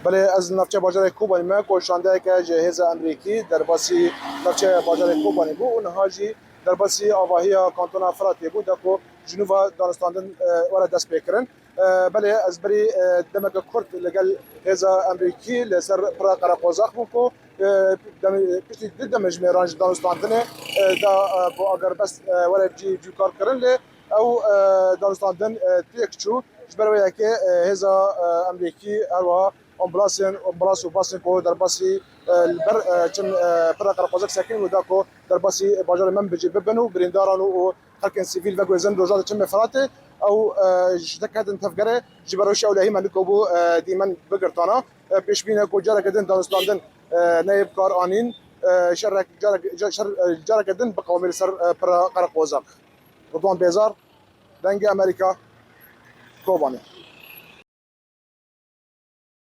بله از نفچه باجر کوبانی ما کوشانده که جهاز امریکی در باسی نفچه باجر کوبانی بود اونها جی در باسی آواهی کانتون افراطی بود که جنوب دانستاندن وارد دست بکرن بله از بری دمک کرد لگل جهاز امریکی لسر پرا قراقوزاق بود که پشتی دمج میرانج دانستاندنه دا با اگر بس وارد جی کار کردن ل او دانستاندن تیکچو جبروی که جهاز امریکی هوا امبلاس و باسن کو در باسی البر چن پرا قراقوزاق ساکن و دا کو در باسی باجر من بجی ببنو برینداران و خلق سیفیل و گوزن روزات چن مفراته او جدکدن تفجره جبروش اولهی من کوبو دیمن بگرتانا پیش بینه کو جاره کدن دانستاندن نایب کار آنین شر جاره کدن بقومی سر پرا قراقوزاق رضوان بیزار دنگ امریکا کوبانی